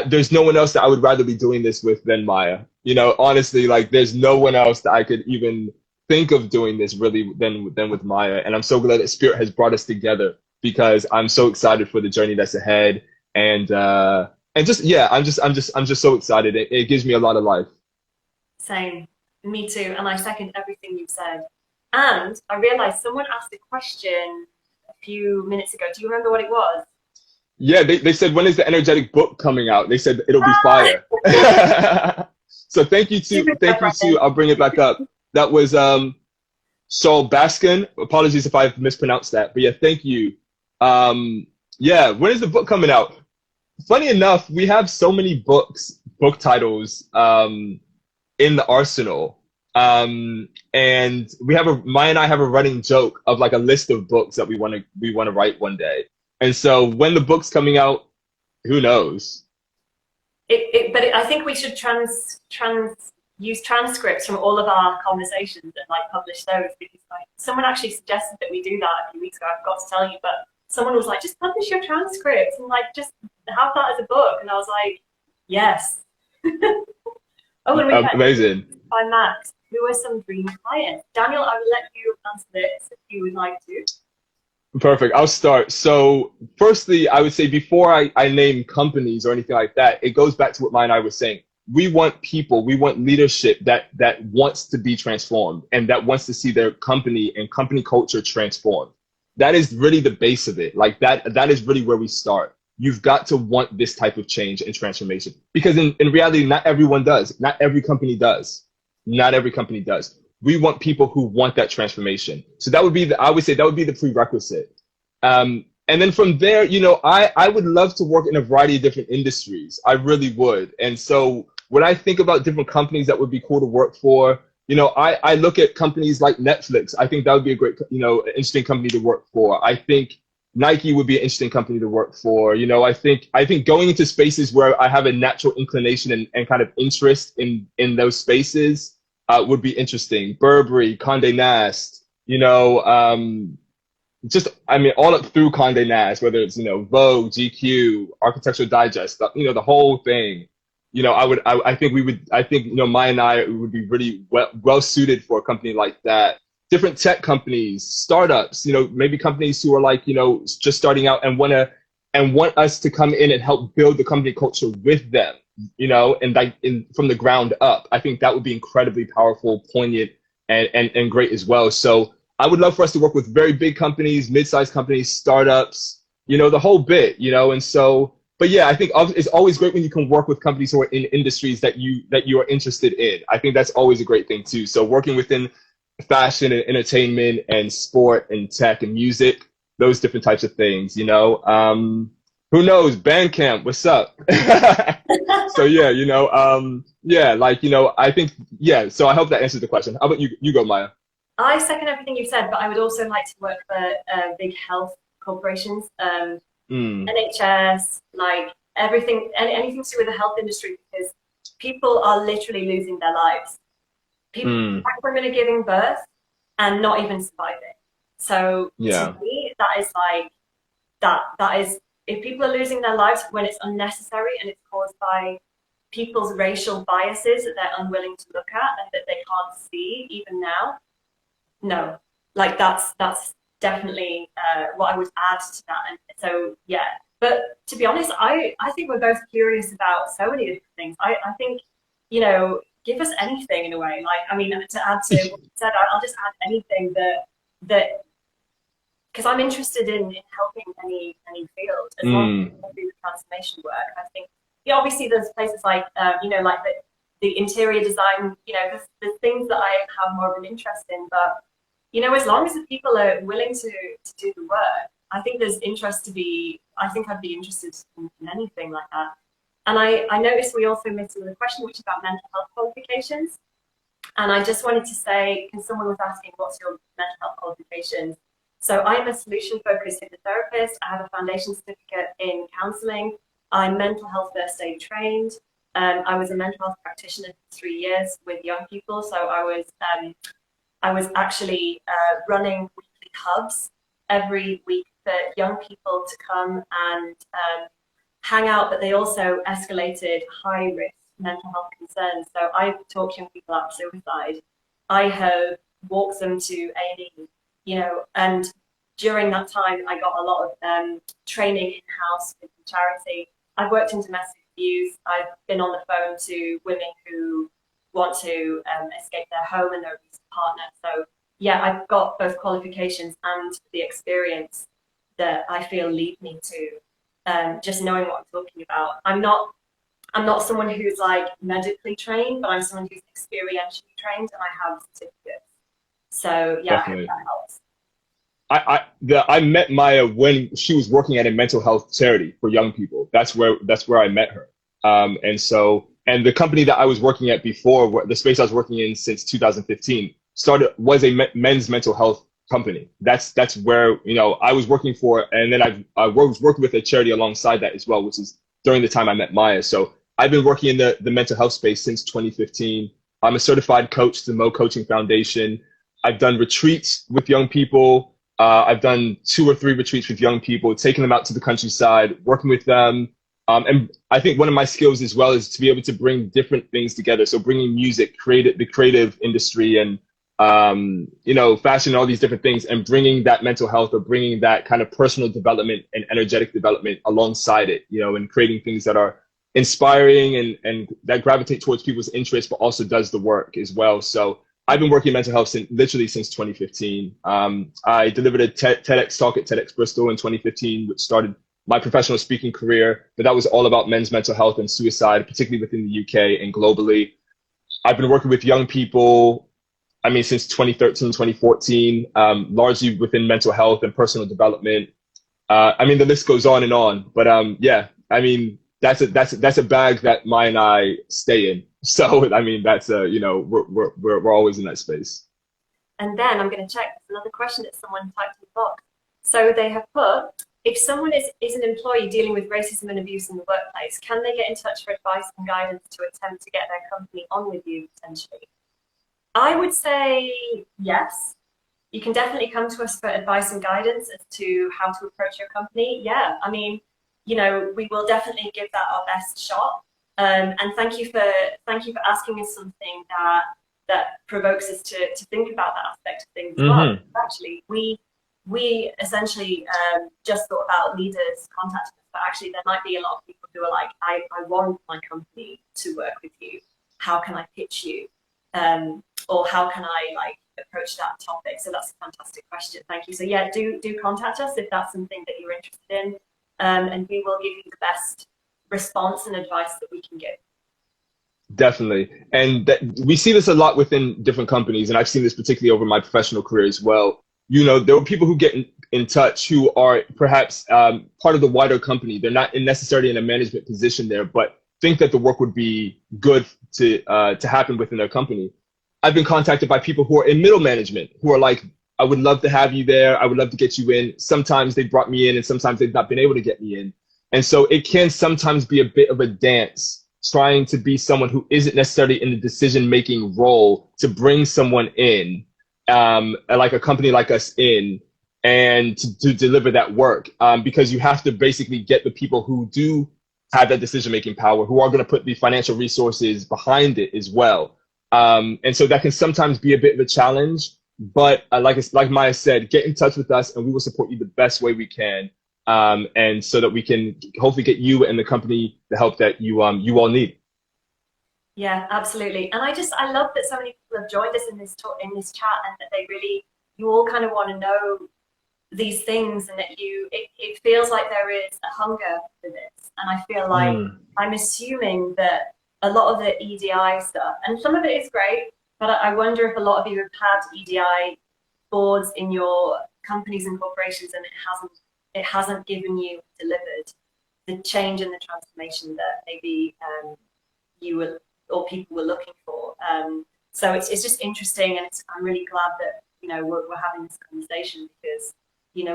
Speaker 2: there's no one else that I would rather be doing this with than Maya. Honestly, like there's no one else that I could even think of doing this really than with Maya. And I'm so glad that Spirit has brought us together, because I'm so excited for the journey that's ahead. And I'm just so excited. It gives me a lot of life.
Speaker 1: Same. Me too. And I second everything you've said. And I realized someone asked a question a few minutes ago. Do you remember what it was?
Speaker 2: Yeah, they said, when is the energetic book coming out? They said it'll be fire. So thank you to, I'll bring it back up. That was Saul Baskin. Apologies if I've mispronounced that. But yeah, thank you. When is the book coming out? Funny enough, we have so many book titles in the arsenal. And Maya and I have a running joke of like a list of books that we want to write one day. And so when the book's coming out, who knows?
Speaker 1: But I think we should use transcripts from all of our conversations and like publish those, because like someone actually suggested that we do that a few weeks ago. I forgot to tell you, but someone was like, just publish your transcripts and like just have that as a book. And I was like, yes. Oh, and we
Speaker 2: amazing.
Speaker 1: By Max, who are some dream clients? Daniel, I will let you answer this if you would like to.
Speaker 2: Perfect. I'll start. So firstly, I would say before I name companies or anything like that, it goes back to what Maya and I were saying. We want people, we want leadership that wants to be transformed and that wants to see their company and company culture transformed. That is really the base of it. Like that is really where we start. You've got to want this type of change and transformation, because in reality, not everyone does. Not every company does. Not every company does. We want people who want that transformation. So that would be I would say that would be the prerequisite. And then from there, I would love to work in a variety of different industries. I really would. And so when I think about different companies that would be cool to work for, I look at companies like Netflix. I think that would be a great, interesting company to work for. I think Nike would be an interesting company to work for. I think going into spaces where I have a natural inclination and kind of interest in those spaces would be interesting. Burberry, Condé Nast, you know, just, I mean, all up through Condé Nast, whether it's, you know, Vogue, GQ, Architectural Digest, you know, the whole thing. You know, I think I think, you know, Maya and I would be really well suited for a company like that. Different tech companies, startups, you know, maybe companies who are like, you know, just starting out and want us to come in and help build the company culture with them, you know, and like from the ground up. I think that would be incredibly powerful, poignant, and great as well. So I would love for us to work with very big companies, mid-sized companies, startups, you know, the whole bit, you know. And so, but yeah, I think it's always great when you can work with companies who are in industries that you are interested in. I think that's always a great thing too. So working within fashion and entertainment and sport and tech and music, those different types of things, you know. Who knows? Bandcamp, what's up? So yeah, you know, yeah, like, you know, I think, yeah, so I hope that answers the question. How about you go, Maya?
Speaker 1: I second everything you've said, but I would also like to work for big health corporations,
Speaker 2: Mm,
Speaker 1: NHS, like everything, anything to do with the health industry, because people are literally losing their lives. People,
Speaker 2: mm,
Speaker 1: women are giving birth and not even surviving. So to
Speaker 2: yeah.
Speaker 1: me, that is like that is, if people are losing their lives when it's unnecessary and it's caused by people's racial biases that they're unwilling to look at and that they can't see even now, no, like that's definitely what I would add to that. And so yeah, but to be honest, I think we're both curious about so many different things. I think, you know, give us anything in a way. Like, I mean, to add to what you said, I'll just add anything that because I'm interested in helping any field as long as
Speaker 2: Mm,
Speaker 1: I do the transformation work. I think, yeah, obviously there's places like you know, like the interior design, you know, there's things that I have more of an interest in, but you know, as long as the people are willing to do the work, I think there's interest to be. I think I'd be interested in anything like that. And I noticed we also missed another question, which is about mental health qualifications. And I just wanted to say, because someone was asking, what's your mental health qualifications? So I'm a solution-focused hypnotherapist. I have a foundation certificate in counselling. I'm mental health first aid trained. I was a mental health practitioner for 3 years with young people. So I was actually running weekly hubs every week for young people to come and hang out, but they also escalated high risk mental health concerns. So I've talked young people out of suicide. I have walked them to A&E, you know, and during that time, I got a lot of training in-house with the charity. I've worked in domestic abuse. I've been on the phone to women who want to escape their home and their abusive partner. So yeah, I've got both qualifications and the experience that I feel lead me to just knowing what I'm talking about. I'm not someone who's like medically trained, but I'm someone who's experientially trained and I have certificates. So yeah, I hope
Speaker 2: definitely.
Speaker 1: that helps.
Speaker 2: I met Maya when she was working at a mental health charity for young people. That's where I met her. And so, and the company that I was working at before, the space I was working in since 2015, started was a men's mental health company. That's where, you know, I was working for, and then I was working with a charity alongside that as well, which is during the time I met Maya. So I've been working in the mental health space since 2015. I'm a certified coach to the Mo Coaching Foundation. I've done retreats with young people. I've done 2 or 3 retreats with young people, taking them out to the countryside, working with them. And I think one of my skills as well is to be able to bring different things together. So bringing music, the creative industry, and you know, fashion, and all these different things, and bringing that mental health or bringing that kind of personal development and energetic development alongside it, you know, and creating things that are inspiring and that gravitate towards people's interests, but also does the work as well. So I've been working in mental health literally since 2015. I delivered a TEDx talk at TEDx Bristol in 2015, which started my professional speaking career. But that was all about men's mental health and suicide, particularly within the UK and globally. I've been working with young people, I mean, since 2013, 2014, largely within mental health and personal development. I mean, the list goes on and on. But yeah, I mean, that's a bag that Maya and I stay in. So I mean, that's you know, we're always in that space.
Speaker 1: And then I'm going to check. There's another question that someone typed in the box. So they have put, if someone is an employee dealing with racism and abuse in the workplace, can they get in touch for advice and guidance to attempt to get their company on with you potentially? I would say yes. you can definitely come to us for advice and guidance as to how to approach your company. Yeah, I mean, we will definitely give that our best shot. And thank you for asking us something that provokes us to think about that aspect of things as well.
Speaker 2: Mm-hmm.
Speaker 1: Actually, we essentially just thought about leaders contacting us, but actually there might be a lot of people who are like, I want my company to work with you. How can I pitch you? Or how can I approach that topic? So that's a fantastic question. Thank you. So yeah, do contact us if that's something that you're interested in, and we will give you the best response and advice that we can give.
Speaker 2: Definitely. And we see this a lot within different companies, and I've seen this particularly over my professional career as well. There are people who get in touch who are perhaps part of the wider company. They're not necessarily in a management position there, but think that the work would be good to happen within their company. I've been contacted by people who are in middle management who are like, I would love to have you there. I would love to get you in. Sometimes they brought me in and sometimes they've not been able to get me in. And so it can sometimes be a bit of a dance trying to be someone who isn't necessarily in the decision-making role to bring someone in, like a company like us in, and to deliver that work. Because you have to basically get the people who do have that decision-making power, who are going to put the financial resources behind it as well. And so that can sometimes be a bit of a challenge, but like Maya said, get in touch with us and we will support you the best way we can. And so that we can hopefully get you and the company the help that you all need.
Speaker 1: Yeah, absolutely. And I love that so many people have joined us in this chat, and that you all kind of want to know these things, and that it feels like there is a hunger for this. And I feel like I'm assuming that a lot of the EDI stuff, and some of it is great, but I wonder if a lot of you have had EDI boards in your companies and corporations, and it hasn't given you, delivered the change and the transformation that maybe you were, or people were looking for. So it's just interesting, and I'm really glad that we're having this conversation, because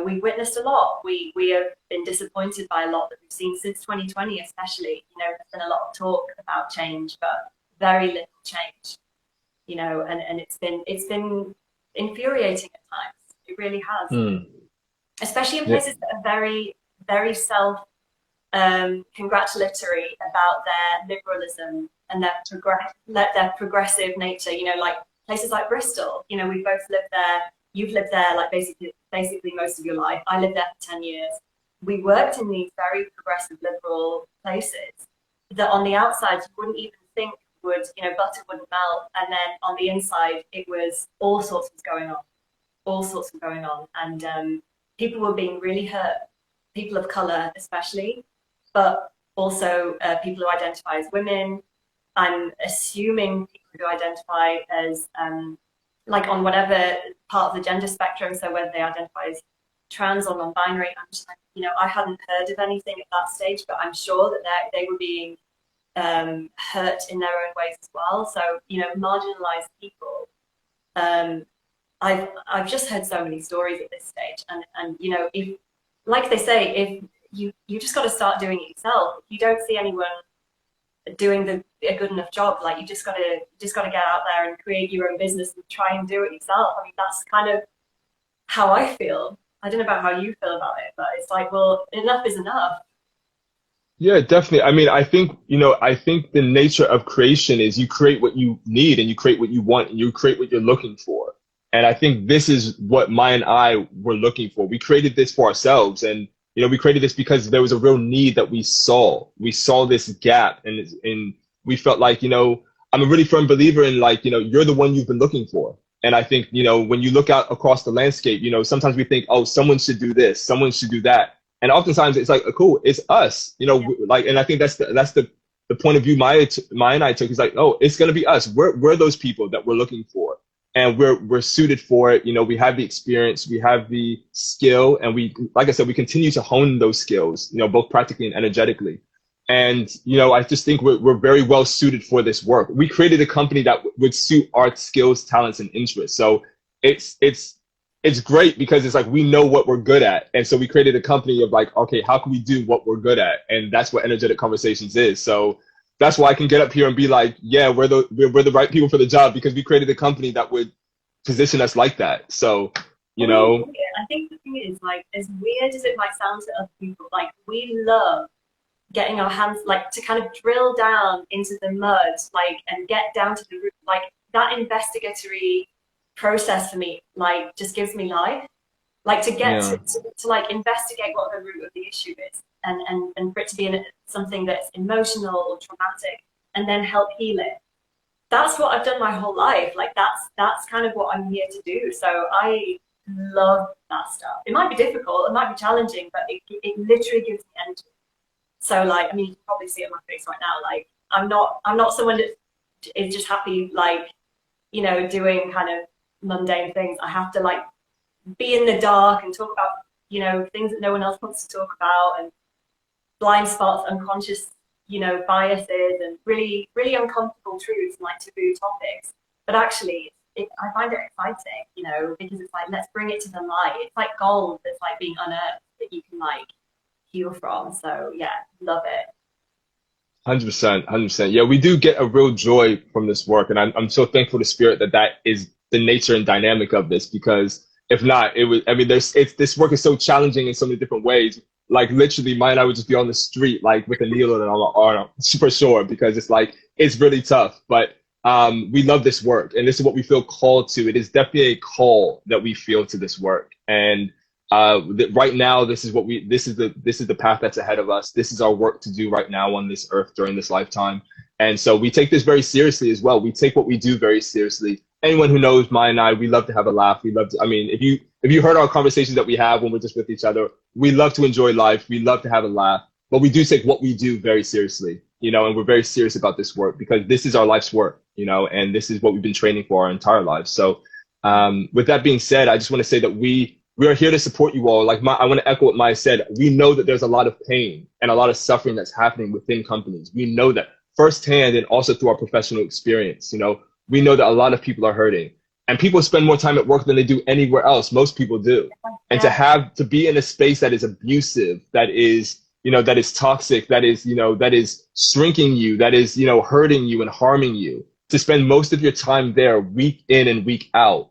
Speaker 1: we've witnessed a lot. We have been disappointed by a lot that we've seen since 2020, especially. There's been a lot of talk about change, but very little change. And it's been infuriating at times. It really has. Especially in places that are very, very congratulatory about their liberalism and their progressive nature. Like places like Bristol. We both lived there. You've lived there like basically most of your life. I lived there for 10 years. We worked in these very progressive, liberal places that on the outside you wouldn't even think would, butter wouldn't melt, and then on the inside it was all sorts going on, and people were being really hurt, people of color especially, but also people who identify as women. I'm assuming people who identify as like on whatever part of the gender spectrum, so whether they identify as trans or non-binary. I'm just like, I hadn't heard of anything at that stage, but I'm sure that they were being hurt in their own ways as well. So, marginalized people. I've just heard so many stories at this stage, and if, like they say, if you just got to start doing it yourself. If you don't see anyone doing a good enough job, like you just got to get out there and create your own business and try and do it yourself. I mean, that's kind of how I feel. I don't know about how you feel about it, but it's like, well, enough is enough.
Speaker 2: Yeah, definitely. I mean, I think the nature of creation is you create what you need and you create what you want and you create what you're looking for. And I think this is what Maya and I were looking for. We created this for ourselves, and we created this because there was a real need that we saw. We saw this gap, and we felt like, I'm a really firm believer in, like, you're the one you've been looking for. And I think, when you look out across the landscape, sometimes we think, oh, someone should do this, someone should do that. And oftentimes it's like, cool, it's us, like, and I think that's the point of view Maya and I took. Is like, oh, it's going to be us. We're those people that we're looking for. And we're suited for it. We have the experience, we have the skill, and like I said, we continue to hone those skills, both practically and energetically. And, I just think we're very well suited for this work. We created a company that would suit our skills, talents, and interests. So it's great because it's like, we know what we're good at. And so we created a company of like, okay, how can we do what we're good at? And that's what Energetic Conversations is. So that's why I can get up here and be like, yeah, we're the right people for the job, because we created a company that would position us like that. So you
Speaker 1: We enjoy
Speaker 2: know?
Speaker 1: it. I think the thing is, like, as weird as it might sound to other people, like, we love getting our hands, like, to kind of drill down into the mud, like, and get down to the root. Like, that investigatory process for me, like, just gives me life. Like, to get
Speaker 2: Yeah.
Speaker 1: to like, investigate what the root of the issue is, and for it to be something that's emotional or traumatic, and then help heal it. That's what I've done my whole life. Like, that's kind of what I'm here to do. So I love that stuff. It might be difficult, it might be challenging, but it literally gives me energy. So, like, I mean, you can probably see it on my face right now. Like, I'm not someone that is just happy, like, doing kind of mundane things. I have to, like, be in the dark and talk about, things that no one else wants to talk about, and blind spots, unconscious, biases, and really, really uncomfortable truths and, like, taboo topics. But actually, I find it exciting, because it's like, let's bring it to the light. It's like gold that's, like, being unearthed that you can, like, heal from. So yeah, love it.
Speaker 2: 100%, 100%. Yeah, we do get a real joy from this work, and I'm so thankful to Spirit that that is the nature and dynamic of this. Because if not, it would. I mean, this work is so challenging in so many different ways. Like literally, Maya and I would just be on the street like with a needle in our arm, for sure, because it's like it's really tough. But we love this work, and this is what we feel called to. It is definitely a call that we feel to this work, and right now this is the path that's ahead of us. This is our work to do right now on this earth during this lifetime, and so we take this very seriously as well. We take what we do very seriously. Anyone who knows Maya and I, we love to have a laugh. We love to, I mean, if you heard our conversations that we have when we're just with each other, we love to enjoy life. We love to have a laugh, but we do take what we do very seriously, and we're very serious about this work because this is our life's work, and this is what we've been training for our entire lives. So with that being said, I just want to say that we are here to support you all. Like I want to echo what Maya said. We know that there's a lot of pain and a lot of suffering that's happening within companies. We know that firsthand and also through our professional experience. We know that a lot of people are hurting, and people spend more time at work than they do anywhere else. Most people do. And
Speaker 1: Yeah.
Speaker 2: to be in a space that is abusive, that is toxic, that is shrinking you, that is, hurting you and harming you, to spend most of your time there week in and week out.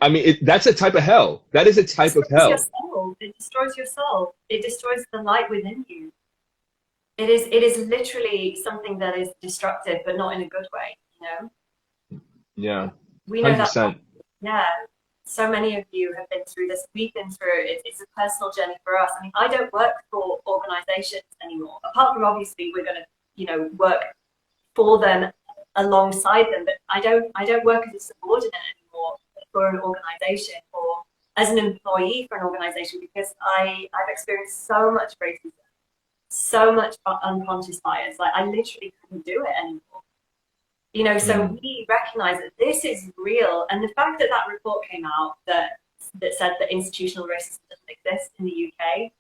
Speaker 2: I mean, that's a type of hell. That is a type of
Speaker 1: Destroys your
Speaker 2: hell.
Speaker 1: soul. It destroys your soul. It destroys the light within you. It is literally something that is destructive, but not in a good way,
Speaker 2: Yeah,
Speaker 1: We know that,
Speaker 2: 100%.
Speaker 1: yeah, so many of you have been through this. We've been through it. It's a personal journey for us. I mean, I don't work for organizations anymore, apart from obviously we're going to, work for them, alongside them, but I don't work as a subordinate anymore for an organization, or as an employee for an organization, because I've experienced so much racism, so much unconscious bias. Like, I literally couldn't do it anymore. So
Speaker 2: Mm.
Speaker 1: we recognize that this is real. And the fact that that report came out that said that institutional racism doesn't exist in the UK,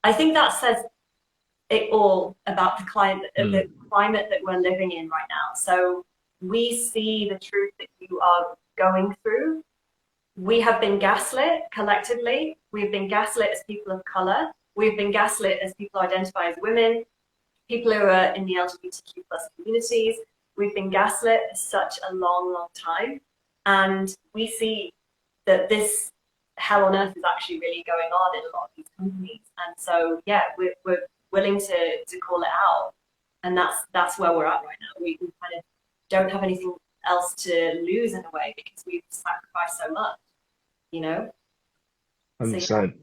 Speaker 1: I think that says it all about the
Speaker 2: Mm.
Speaker 1: climate that we're living in right now. So we see the truth that you are going through. We have been gaslit collectively. We've been gaslit as people of color. We've been gaslit as people who identify as women, people who are in the LGBTQ plus communities. We've been gaslit for such a long, long time. And we see that this hell on earth is actually really going on in a lot of these companies. And so, yeah, we're willing to call it out. And that's where we're at right now. We kind of don't have anything else to lose in a way, because we've sacrificed so much, you know? So, yeah.
Speaker 2: 100%.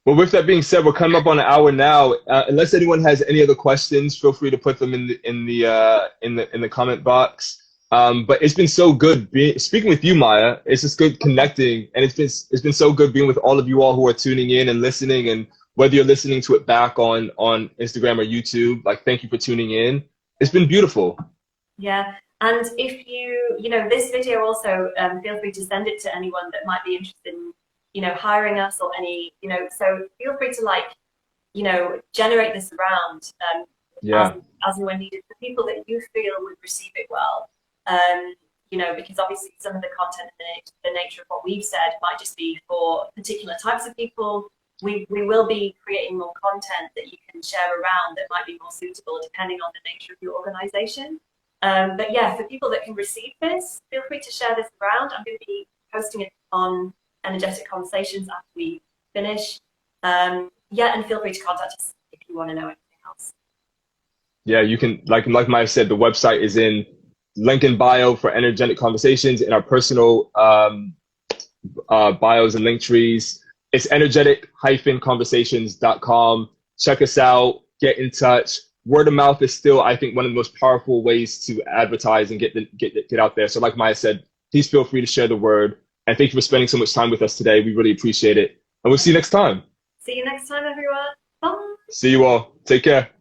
Speaker 2: Well, with that being said, we're coming up on an hour now. Unless anyone has any other questions, feel free to put them in the comment box. But it's been so good speaking with you, Maya. It's just good connecting, and it's been so good being with all of you all who are tuning in and listening. And whether you're listening to it back on Instagram or YouTube, like, thank you for tuning in. It's been beautiful.
Speaker 1: Yeah. And if this video also, feel free to send it to anyone that might be interested in, hiring us, or any, so feel free to, like, generate this around,
Speaker 2: Yeah.
Speaker 1: as and when needed, for people that you feel would receive it well. Because obviously some of the content and the nature of what we've said might just be for particular types of people. We will be creating more content that you can share around that might be more suitable depending on the nature of your organization. But yeah, for people that can receive this, feel free to share this around. I'm going to be posting it on energetic conversations after we finish. Yeah, and feel free to contact us if you want to know anything else.
Speaker 2: Yeah, you can, like Maya said, the website is in link in bio for energetic conversations in our personal bios and link trees. It's energetic-conversations.com. Check us out, get in touch. Word of mouth is still, I think, one of the most powerful ways to advertise and get out there. So like Maya said, please feel free to share the word. And thank you for spending so much time with us today. We really appreciate it. And we'll see you next time.
Speaker 1: See you next time, everyone. Bye.
Speaker 2: See you all. Take care.